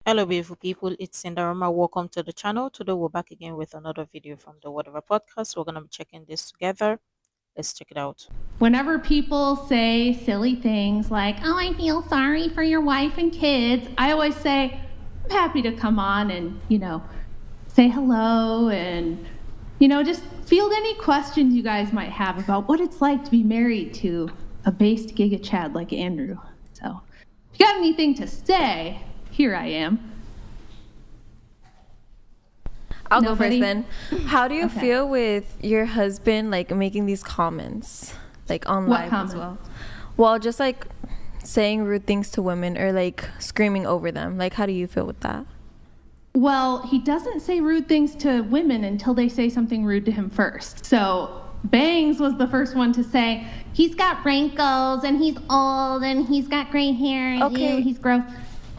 Hello, beautiful people. It's Sinderfam. Welcome to the channel. Today, we're back again with another video from the Whatever podcast. We're going to be checking this together. Let's check it out. Whenever people say silly things like, oh, I feel sorry for your wife and kids, I always say, I'm happy to come on and, say hello and, just field any questions you guys might have about what it's like to be married to a based giga chad like Andrew. So if you got anything to say, here I am. I'll Nobody? go first then. How do you Okay. feel with your husband making these comments on What live comment? as well? Well, just saying rude things to women or screaming over them. How do you feel with that? Well, he doesn't say rude things to women until they say something rude to him first. So Bangs was the first one to say, he's got wrinkles and he's old and he's got gray hair and Okay. he's gross.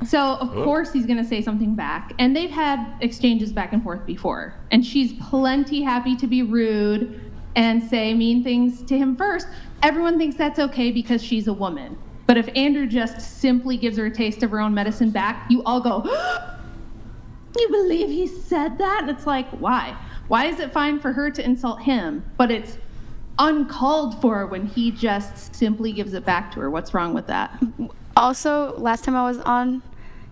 So of course he's going to say something back. And they've had exchanges back and forth before. And she's plenty happy to be rude and say mean things to him first. Everyone thinks that's okay because she's a woman. But if Andrew just simply gives her a taste of her own medicine back, you all go, you believe he said that? And it's like, why? Why is it fine for her to insult him, but it's uncalled for when he just simply gives it back to her? What's wrong with that? Also, last time I was on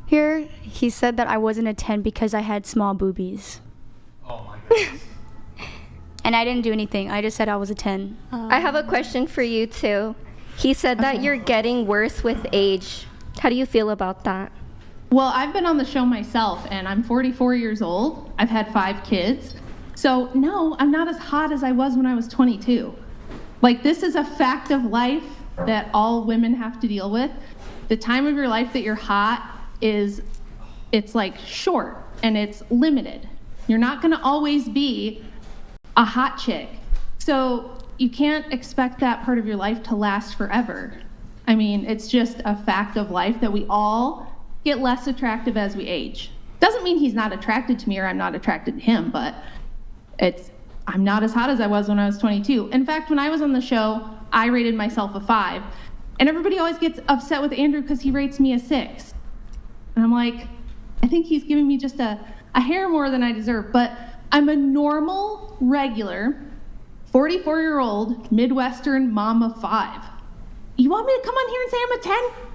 here, he said that I wasn't a 10 because I had small boobies. Oh my goodness. And I didn't do anything. I just said I was a 10. I have a question for you too. He said that you're getting worse with age. How do you feel about that? Well, I've been on the show myself, and I'm 44 years old. I've had 5 kids. So, no, I'm not as hot as I was when I was 22. This is a fact of life that all women have to deal with. The time of your life that you're hot it's short and it's limited. You're not going to always be a hot chick. So you can't expect that part of your life to last forever. I mean, it's just a fact of life that we all get less attractive as we age. Doesn't mean he's not attracted to me or I'm not attracted to him, but I'm not as hot as I was when I was 22. In fact, when I was on the show, I rated myself a 5. And everybody always gets upset with Andrew because he rates me a 6. And I'm like, I think he's giving me just a hair more than I deserve. But I'm a normal, regular, 44-year-old Midwestern mom of 5. You want me to come on here and say I'm a 10?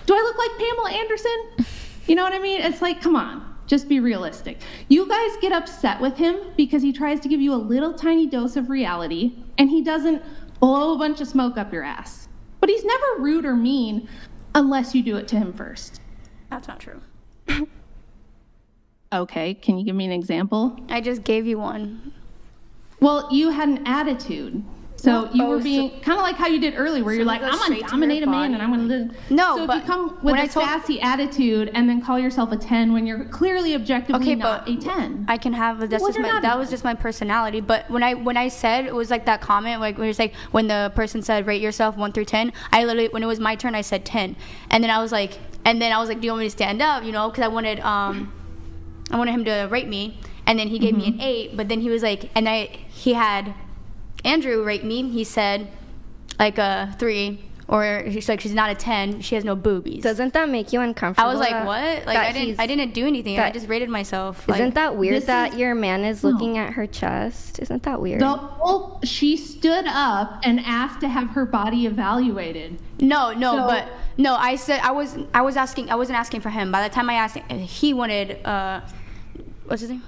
Do I look like Pamela Anderson? You know what I mean? It's like, come on, just be realistic. You guys get upset with him because he tries to give you a little tiny dose of reality and he doesn't blow a bunch of smoke up your ass. But he's never rude or mean unless you do it to him first. That's not true. Okay, can you give me an example? I just gave you one. Well, you had an attitude. So you were being kind of like how you did earlier, where you're like, I'm going to dominate a man and I'm going to live. No, so if but you come with when a I told- sassy attitude and then call yourself a 10 when you're clearly objectively Okay, not but a 10. I can have Well, you're not that a- was just my personality. But when I said it was that comment, when it was when the person said rate yourself 1 through 10, I literally, when it was my turn, I said 10, and then I was like, do you want me to stand up? Because I wanted him to rate me, and then he gave me an 8. But then he was like, he had Andrew rate me. He said a 3, or he's like, she's not a 10. She has no boobies. Doesn't that make you uncomfortable? I was like, what? I didn't do anything. I just rated myself. Isn't that weird This that is- your man is looking at her chest? Isn't that weird? She stood up and asked to have her body evaluated. No, So- but no. I said I wasn't asking for him. By the time I asked, he wanted what's his name?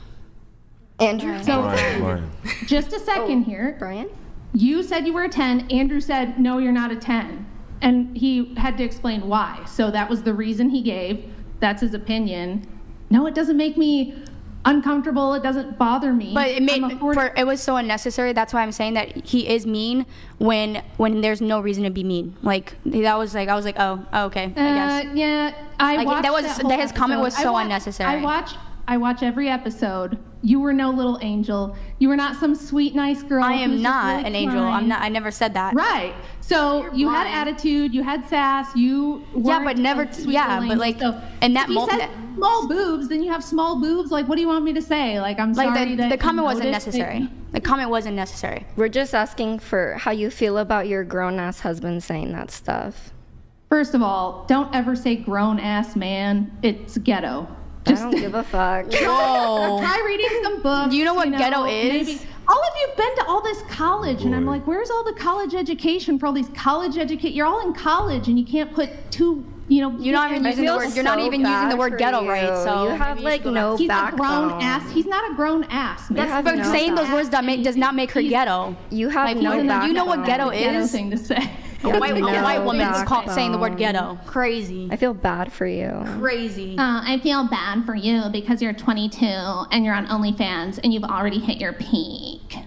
Andrew? So Ryan. just a second here. Brian? You said you were a 10. Andrew said, no, you're not a 10. And he had to explain why. So that was the reason he gave. That's his opinion. No, it doesn't make me uncomfortable. It doesn't bother me. But it made I'm a 40 it was so unnecessary. That's why I'm saying that he is mean when there's no reason to be mean. I was like, oh, okay, I guess. Yeah, I watched his comment was so whole unnecessary. I watch every episode. You were no little angel. You were not some sweet, nice girl. I who's am just not really an angel. kind. I'm not. I never said that. Right. So you had attitude, you had sass, you Yeah, weren't but never. a sweet Yeah, little but angel. So in that if he moment. said small boobs, then you have small boobs. What do you want me to say? I'm sorry that the you comment wasn't noticed. necessary. The comment wasn't necessary. We're just asking for how you feel about your grown-ass husband saying that stuff. First of all, don't ever say grown ass man. It's ghetto. I don't give a fuck. Whoa. Try reading some books. Do you know what ghetto is? Maybe. All of you've been to all this college, and I'm like, where's all the college education for all these college educate? You're all in college, and you can't put two. You're not even using the word. You're not even using the word ghetto right. So you have like no he's backbone. a grown ass. He's not a grown ass. That's but no saying those words does not make her ghetto. You have no backbone. You know what ghetto Ghetto is? thing to say. A white woman backbone. saying the word ghetto. Crazy. I feel bad for you. Crazy. I feel bad for you because you're 22 and you're on OnlyFans and you've already hit your peak.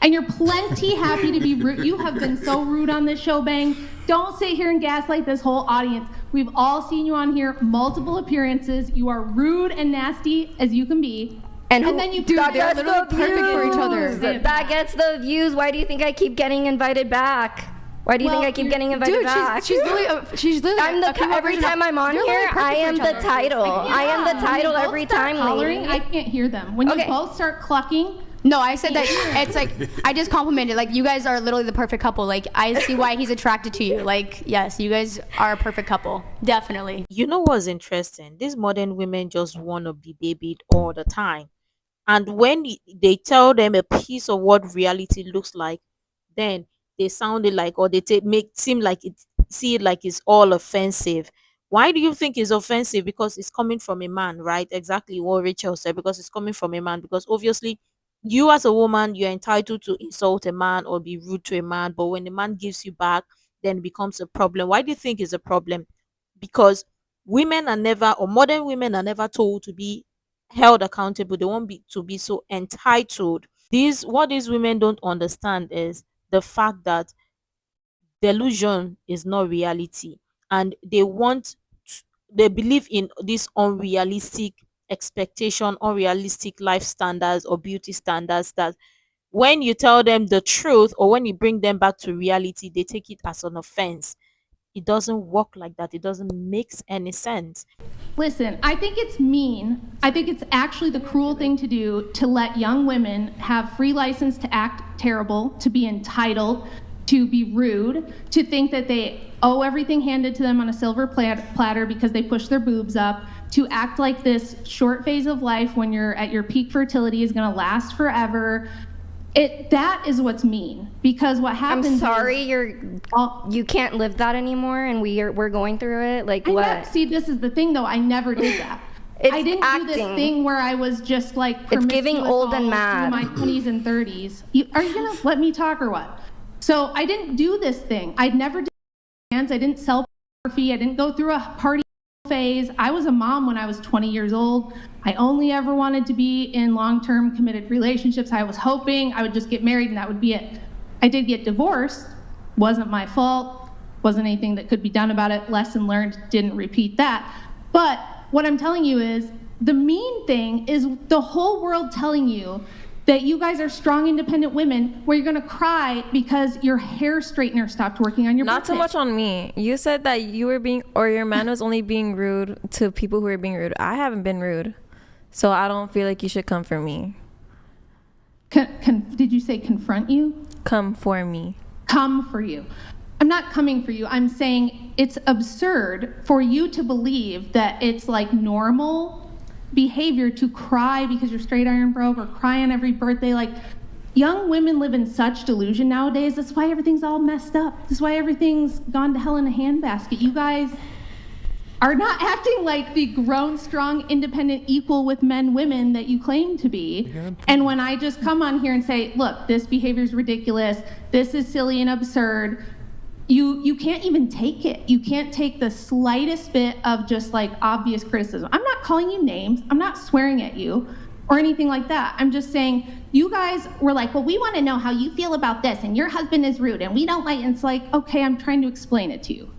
And you're plenty happy to be rude. You have been so rude on this show, Bangs. Don't sit here and gaslight this whole audience. We've all seen you on here, multiple appearances. You are rude and nasty as you can be. And then you do that gets the perfect for each other. That gets the views. Why do you think I keep getting invited back? Why do you think I keep getting invited back? She's literally I'm every time I'm on here, I am the title. I am the title every time, lady. I can't hear them. When you both start clucking. No, I said that it's like, I just complimented. Like, you guys are literally the perfect couple. Like, I see why he's attracted to you. Like, yes, you guys are a perfect couple. Definitely. You know what's interesting? These modern women just want to be babied all the time. And when they tell them a piece of what reality looks like, then they sound it like, or they see it like it's all offensive. Why do you think it's offensive? Because it's coming from a man, right? Exactly what Rachel said, because it's coming from a man. Because obviously, you as a woman, you're entitled to insult a man or be rude to a man. But when the man gives you back, then it becomes a problem. Why do you think it's a problem? Because women are never, or modern women are never told to be held accountable. They want to be so entitled. What these women don't understand is the fact that delusion is not reality, and they believe in this unrealistic expectation, unrealistic life standards or beauty standards, that when you tell them the truth or when you bring them back to reality, they take it as an offense. It doesn't work like that. It doesn't make any sense. Listen, I think it's mean. I think it's actually the cruel thing to do to let young women have free license to act terrible, to be entitled, to be rude, to think that they owe everything handed to them on a silver platter because they push their boobs up, to act like this short phase of life when you're at your peak fertility is going to last forever. That is what's mean, because what happens I'm sorry, you can't live that anymore, and we're going through it. Like, what? See, this is the thing, though. I never did that. I didn't do this thing where I was just like it's giving old and mad. In my 20s and 30s. Are you gonna let me talk or what? So I didn't do this thing. I'd never did hands. I didn't sell pornography. I didn't go through a party phase. I was a mom when I was 20 years old. I only ever wanted to be in long-term committed relationships. I was hoping I would just get married and that would be it. I did get divorced. Wasn't my fault. Wasn't anything that could be done about it. Lesson learned, didn't repeat that. But what I'm telling you is, the mean thing is the whole world telling you that you guys are strong, independent women, where you're gonna cry because your hair straightener stopped working on your Not birthday. so much on me. You said that you were your man was only being rude to people who were being rude. I haven't been rude. So I don't feel like you should come for me. Did you say confront you? Come for me. Come for you. I'm not coming for you. I'm saying it's absurd for you to believe that it's like normal behavior to cry because your straight iron broke, or cry on every birthday. Like, young women live in such delusion nowadays. That's why everything's all messed up. That's why everything's gone to hell in a handbasket. You guys are not acting like the grown, strong, independent, equal with men, women that you claim to be. And when I just come on here and say, look, this behavior is ridiculous, this is silly and absurd, you can't even take it. You can't take the slightest bit of just like obvious criticism. I'm not calling you names. I'm not swearing at you or anything like that. I'm just saying, you guys were like, well, we want to know how you feel about this, and your husband is rude, and we don't like, and it's like, okay, I'm trying to explain it to you.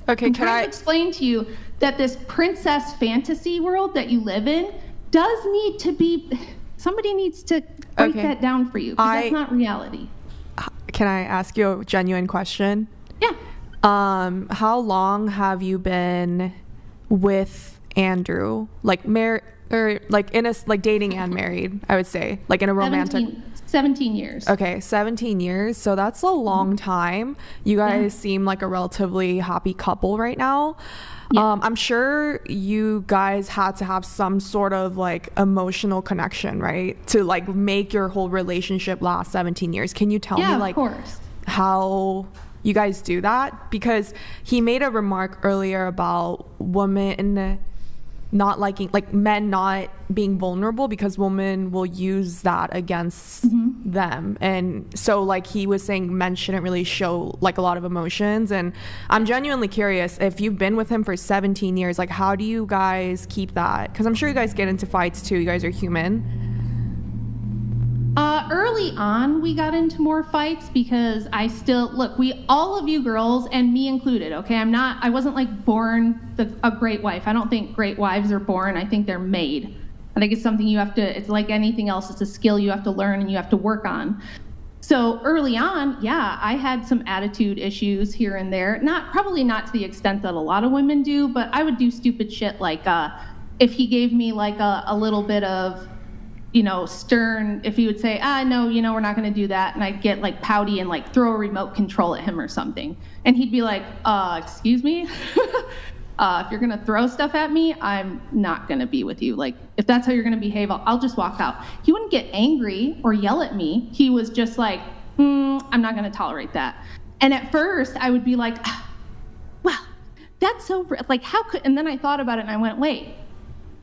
Okay, I'm trying to explain to you that this princess fantasy world that you live in does need to be, somebody needs to break that down for you, because that's not reality. Can I ask you a genuine question? Yeah. How long have you been with Andrew, like or like in a like dating and married, I would say, like in a romantic 17 years. Okay, 17 years. So that's a long time. You guys seem like a relatively happy couple right now. Yeah. I'm sure you guys had to have some sort of like emotional connection, right? To like make your whole relationship last 17 years. Can you tell me like of course. how you guys do that? Because he made a remark earlier about women not liking, like men not being vulnerable because women will use that against them. And so like he was saying men shouldn't really show like a lot of emotions. And I'm genuinely curious, if you've been with him for 17 years, like how do you guys keep that? Because I'm sure you guys get into fights too. You guys are human. Early on, we got into more fights because all of you girls, and me included, okay? I wasn't like born a great wife. I don't think great wives are born. I think they're made. I think it's something it's like anything else. It's a skill you have to learn and you have to work on. So early on, yeah, I had some attitude issues here and there. Probably not to the extent that a lot of women do, but I would do stupid shit like if he gave me like a little bit of, stern, if he would say, no, we're not going to do that. And I'd get like pouty and like throw a remote control at him or something. And he'd be like, excuse me? If you're going to throw stuff at me, I'm not going to be with you. Like, if that's how you're going to behave, I'll just walk out. He wouldn't get angry or yell at me. He was just like, I'm not going to tolerate that. And at first I would be like, well, that's so, like, how could, and then I thought about it and I went, wait,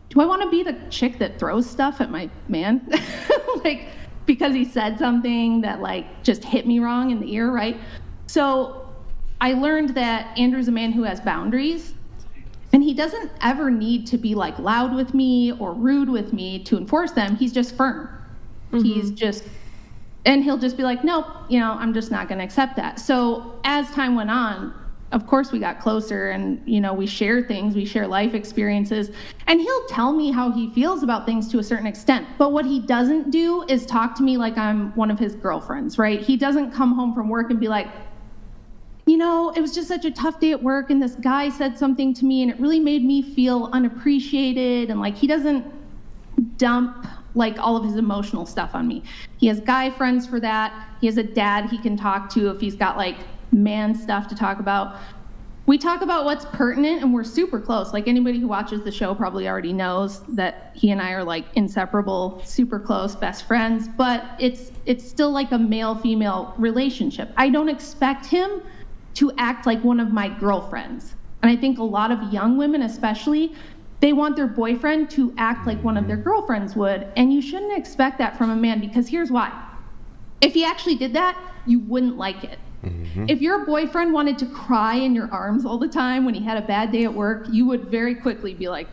do I want to be the chick that throws stuff at my man? Like, because he said something that like just hit me wrong in the ear, right? So I learned that Andrew's a man who has boundaries, and he doesn't ever need to be like loud with me or rude with me to enforce them. He's just firm. And he'll just be like, nope, I'm just not going to accept that. So as time went on, of course we got closer, and we share things, we share life experiences, and he'll tell me how he feels about things to a certain extent. But what he doesn't do is talk to me like I'm one of his girlfriends, right? He doesn't come home from work and be like, it was just such a tough day at work and this guy said something to me and it really made me feel unappreciated. And like, he doesn't dump like all of his emotional stuff on me. He has guy friends for that. He has a dad he can talk to if he's got like man stuff to talk about. We talk about what's pertinent, and we're super close. Like, anybody who watches the show probably already knows that he and I are like inseparable, super close, best friends, but it's still like a male-female relationship. I don't expect him to act like one of my girlfriends. And I think a lot of young women especially, they want their boyfriend to act like one of their girlfriends would, and you shouldn't expect that from a man, because here's why. If he actually did that, you wouldn't like it. If your boyfriend wanted to cry in your arms all the time when he had a bad day at work, you would very quickly be like,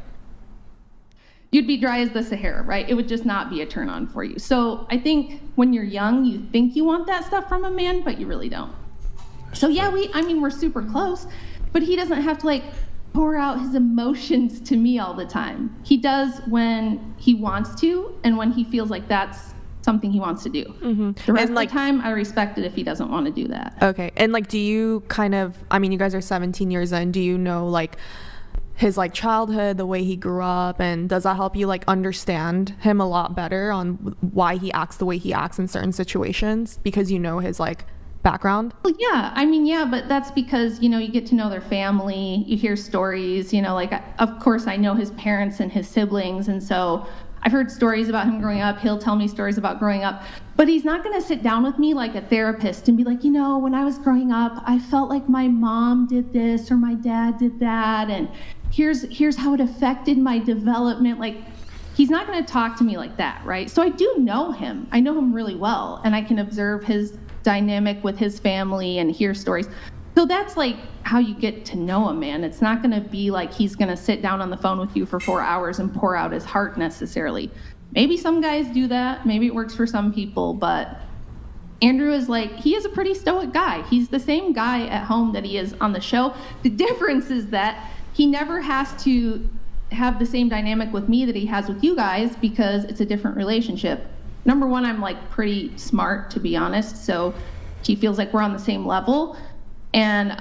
you'd be dry as the Sahara, right? It would just not be a turn on for you. So I think when you're young, you think you want that stuff from a man, but you really don't. So yeah, we're super close, but he doesn't have to like pour out his emotions to me all the time. He does when he wants to, and when he feels like that's something he wants to do. The rest of the time, I respect it if he doesn't want to do that. Okay. And like, do you kind of, you guys are 17 years in, do you know like his like childhood, the way he grew up, and does that help you like understand him a lot better on why he acts the way he acts in certain situations, because you know his like background? Well, yeah, but that's because, you get to know their family, you hear stories, like, of course I know his parents and his siblings, and so I've heard stories about him growing up. He'll tell me stories about growing up, but he's not going to sit down with me like a therapist and be like, when I was growing up, I felt like my mom did this or my dad did that, and here's how it affected my development. Like, he's not going to talk to me like that, right? So I do know him. I know him really well, and I can observe his dynamic with his family and hear stories. So that's like how you get to know a man. It's not going to be like he's going to sit down on the phone with you for 4 hours and pour out his heart necessarily. Maybe some guys do that. Maybe it works for some people, but Andrew is like, he is a pretty stoic guy. He's the same guy at home that he is on the show. The difference is that he never has to have the same dynamic with me that he has with you guys, because it's a different relationship. Number one, I'm like pretty smart, to be honest, so he feels like we're on the same level. And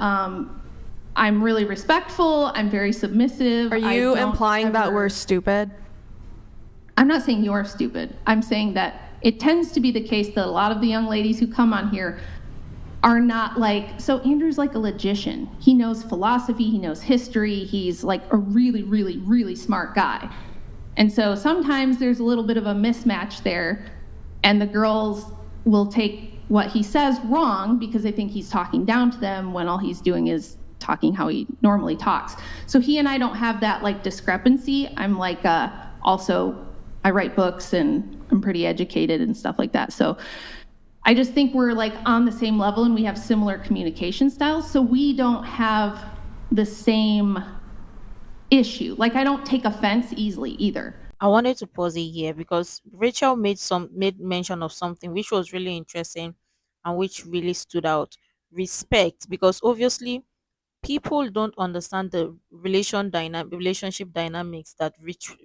I'm really respectful. I'm very submissive. Are I you don't implying that ever- we're stupid? I'm not saying you're stupid. I'm saying that it tends to be the case that a lot of the young ladies who come on here are not like, so Andrew's like a logician. He knows philosophy, he knows history, he's like a really, really, really smart guy. And so sometimes there's a little bit of a mismatch there, and the girls will take what he says wrong because they think he's talking down to them when all he's doing is talking how he normally talks. So he and I don't have that like discrepancy. I'm like, also, I write books and I'm pretty educated and stuff like that. So I just think we're like on the same level and we have similar communication styles. So we don't have the same issue. Like I don't take offense easily either. I wanted to pause it here because Rachel made mention of something which was really interesting and which really stood out. Respect, because obviously people don't understand the relationship dynamics that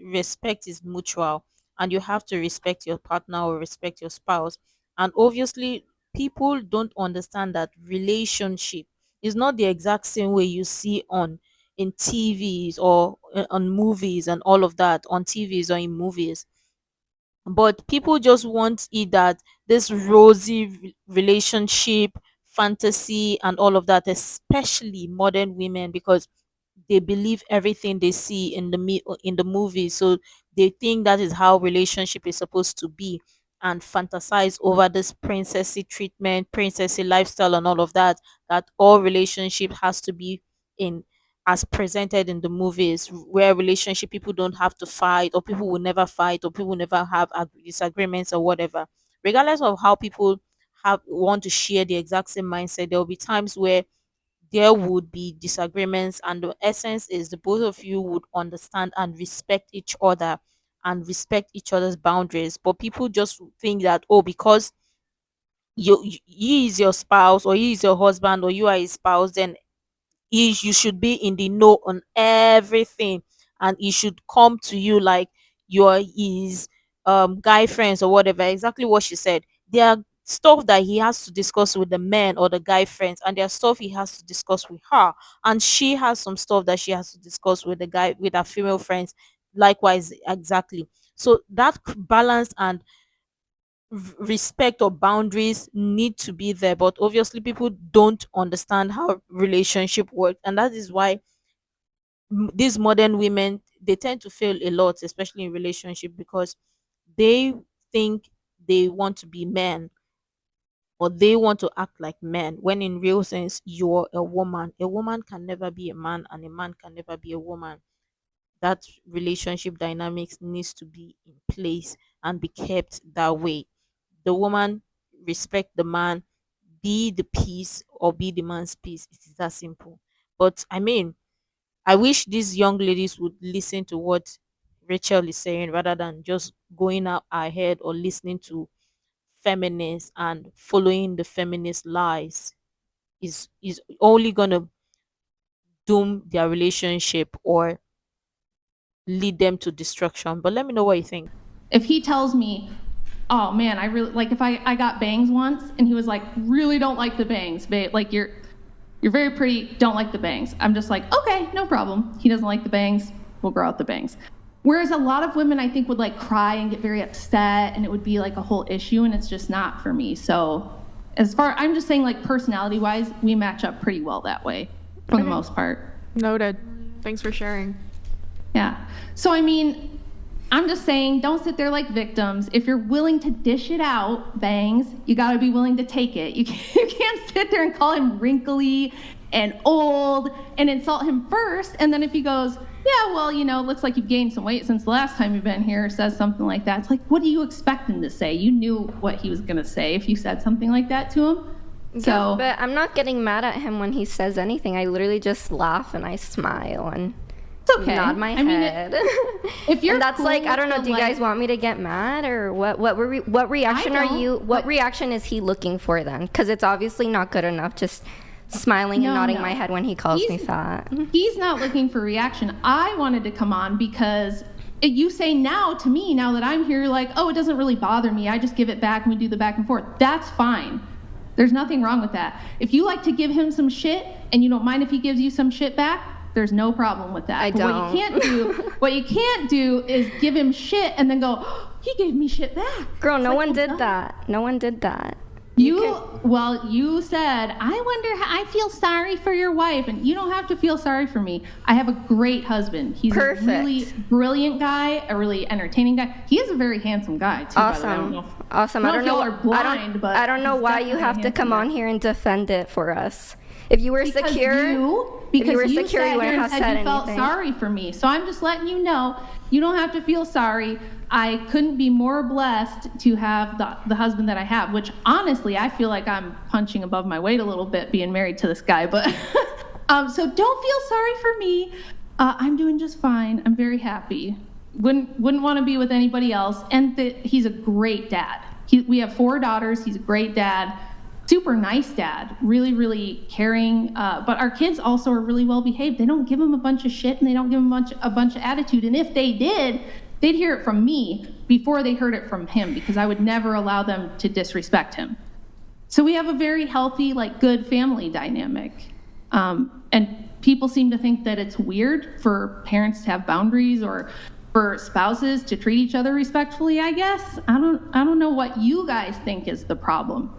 respect is mutual, and you have to respect your partner or respect your spouse. And obviously people don't understand that relationship is not the exact same way you see on in TVs or on movies and all of that, on TVs or in movies. But people just want it that this rosy relationship fantasy and all of that, especially modern women, because they believe everything they see in in the movie, so they think that is how relationship is supposed to be, and fantasize over this princessy treatment, princessy lifestyle and all of that, that all relationship has to be in as presented in the movies, where relationship people don't have to fight, or people will never fight, or people will never have disagreements or whatever. Regardless of how people have want to share the exact same mindset, there will be times where there would be disagreements, and the essence is the both of you would understand and respect each other and respect each other's boundaries. But people just think that, oh, because he is your spouse, or he is your husband, or you are his spouse, then you should be in the know on everything, and he should come to you like you're his guy friends or whatever. Exactly what she said. There are stuff that he has to discuss with the men or the guy friends, and there are stuff he has to discuss with her, and she has some stuff that she has to discuss with the guy, with her female friends, likewise. Exactly. So that balance and respect or boundaries need to be there, but obviously people don't understand how relationship works, and that is why these modern women, they tend to fail a lot, especially in relationship, because they think they want to be men, or they want to act like men, when in real sense you're a woman. A woman can never be a man, and a man can never be a woman. That relationship dynamics needs to be in place and be kept that way. The woman respect the man, be the peace or be the man's peace. It is that simple. But I mean, I wish these young ladies would listen to what Rachel is saying, rather than just going out ahead or listening to feminists and following the feminist lies. Is only gonna doom their relationship or lead them to destruction. But let me know what you think. If he tells me, oh man, I really like if I got bangs once and he was like, really don't like the bangs, babe, like you're very pretty, don't like the bangs. I'm just like, okay, no problem. He doesn't like the bangs, we'll grow out the bangs. Whereas a lot of women I think would like cry and get very upset and it would be like a whole issue, and it's just not for me. So I'm just saying like personality wise, we match up pretty well that way for the most part. Noted. Thanks for sharing. Yeah. So I mean, I'm just saying, don't sit there like victims. If you're willing to dish it out, bangs, you got to be willing to take it. You can't sit there and call him wrinkly and old and insult him first. And then if he goes, yeah, well, you know, looks like you've gained some weight since the last time you've been here, says something like that. It's like, what do you expect him to say? You knew what he was going to say if you said something like that to him. So, Yeah, but I'm not getting mad at him when he says anything. I literally just laugh and I smile and it's okay. nod my I mean, head. if you're and that's cool like, I don't know, to, do you guys want me to get mad or what reaction I are don't, you, what reaction is he looking for then? Because it's obviously not good enough just smiling and nodding my head when he calls me fat. He's not looking for reaction. I wanted to come on because you say now to me, now that I'm here, like, oh, it doesn't really bother me. I just give it back and we do the back and forth. That's fine. There's nothing wrong with that. If you like to give him some shit and you don't mind if he gives you some shit back, there's no problem with that. I But don't. What you can't do is give him shit and then go, oh, he gave me shit back. Girl, It's no like, one well, did duh. that. No one did that. You said, I wonder how I feel sorry for your wife, and you don't have to feel sorry for me. I have a great husband. He's Perfect. a really brilliant guy, a really entertaining guy. He is a very handsome guy too. By the way. Awesome. I Awesome. don't know if y'all are blind, but I don't know he's why you definitely a have to handsome come guy. on here and defend it for us. If you were Because secure, because if you were you secure, sat you here wouldn't and have said said you felt anything. sorry for me. So I'm just letting you know, you don't have to feel sorry. I couldn't be more blessed to have the husband that I have, which honestly, I feel like I'm punching above my weight a little bit being married to this guy. But so don't feel sorry for me. I'm doing just fine. I'm very happy. Wouldn't want to be with anybody else. And he's a great dad. We have 4 daughters. He's a great dad. Super nice dad, really, really caring. But our kids also are really well behaved. They don't give him a bunch of shit and they don't give him a bunch of attitude. And if they did, they'd hear it from me before they heard it from him, because I would never allow them to disrespect him. So we have a very healthy, like, good family dynamic. And people seem to think that it's weird for parents to have boundaries or for spouses to treat each other respectfully, I guess. I don't know what you guys think is the problem.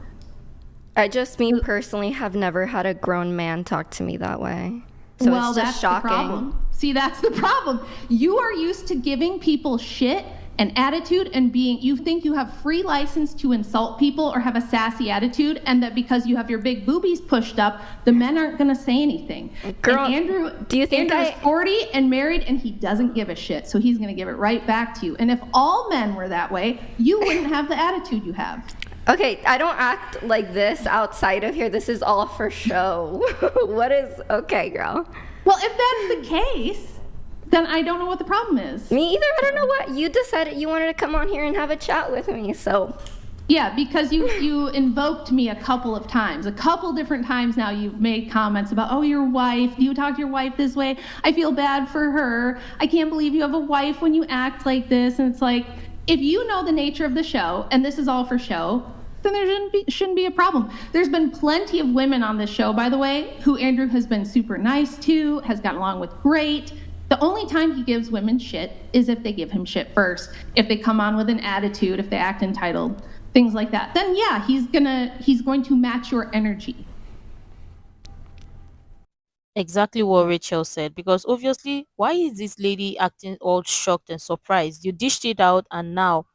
Me personally, have never had a grown man talk to me that way. So Well, it's that's just shocking. the problem. See, that's the problem. You are used to giving people shit and attitude and you think you have free license to insult people or have a sassy attitude, and that because you have your big boobies pushed up, the men aren't going to say anything. Girl, and Andrew, do you think Andrew's 40 and married, and he doesn't give a shit, so he's going to give it right back to you. And if all men were that way, you wouldn't have the attitude you have. Okay, I don't act like this outside of here. This is all for show. Okay, girl. Well, if that's the case, then I don't know what the problem is. Me either. I don't know what. You decided you wanted to come on here and have a chat with me, so. Yeah, because you invoked me a couple of times. A couple different times now you've made comments about, oh, your wife, do you talk to your wife this way? I feel bad for her. I can't believe you have a wife when you act like this. And it's like, if you know the nature of the show, and this is all for show, then there shouldn't be a problem. There's been plenty of women on this show, by the way, who Andrew has been super nice to, has gotten along with great. The only time he gives women shit is if they give him shit first. If they come on with an attitude, if they act entitled, things like that. Then yeah, he's going to match your energy. Exactly what Rachel said. Because obviously, why is this lady acting all shocked and surprised? You dished it out, and now,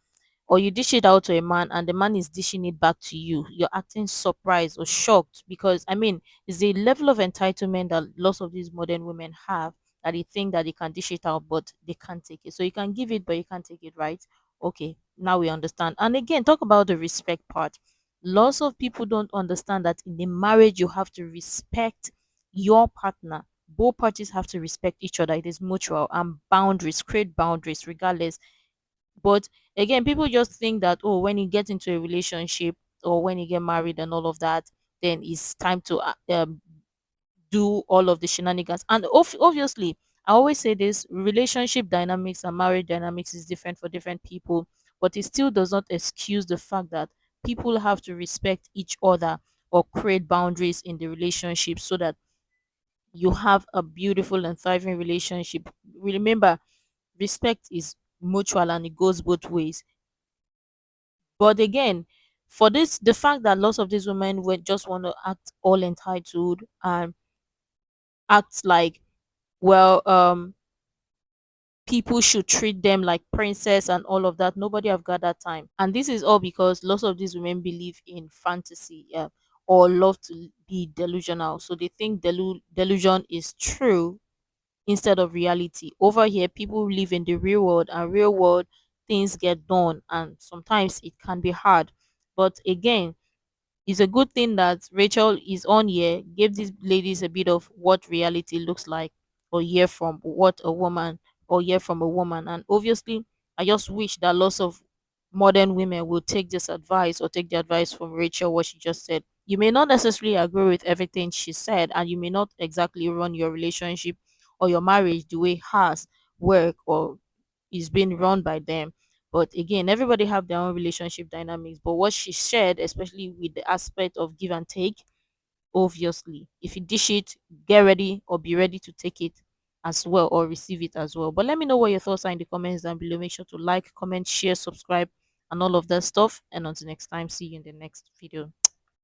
or you dish it out to a man and the man is dishing it back to you, you're acting surprised or shocked, because I mean, it's the level of entitlement that lots of these modern women have, that they think that they can dish it out but they can't take it. So you can give it but you can't take it, right? Okay, now we understand. And again, talk about the respect part. Lots of people don't understand that in a marriage you have to respect your partner. Both parties have to respect each other. It is mutual, and boundaries, create boundaries regardless. But again, people just think that, oh, when you get into a relationship or when you get married and all of that, then it's time to do all of the shenanigans. And obviously, I always say this: relationship dynamics and marriage dynamics is different for different people, but it still does not excuse the fact that people have to respect each other or create boundaries in the relationship so that you have a beautiful and thriving relationship. Remember, respect is mutual and it goes both ways. But again, for this, the fact that lots of these women would just want to act all entitled and act like, well, people should treat them like princess and all of that. Nobody have got that time, and this is all because lots of these women believe in fantasy, or love to be delusional. So they think delusion is true instead of reality. Over here, people live in the real world, and real world things get done, and sometimes it can be hard. But again, it's a good thing that Rachel is on here, gave these ladies a bit of what reality looks like, or hear from what a woman, or hear from a woman. And obviously, I just wish that lots of modern women will take this advice, or take the advice from Rachel, what she just said. You may not necessarily agree with everything she said, and you may not exactly run your relationship or your marriage the way hers work or is being run by them. But again, everybody have their own relationship dynamics. But what she shared, especially with the aspect of give and take, obviously, if you dish it, get ready or be ready to take it as well or receive it as well. But let me know what your thoughts are in the comments down below. Make sure to like, comment, share, subscribe, and all of that stuff. And until next time, see you in the next video.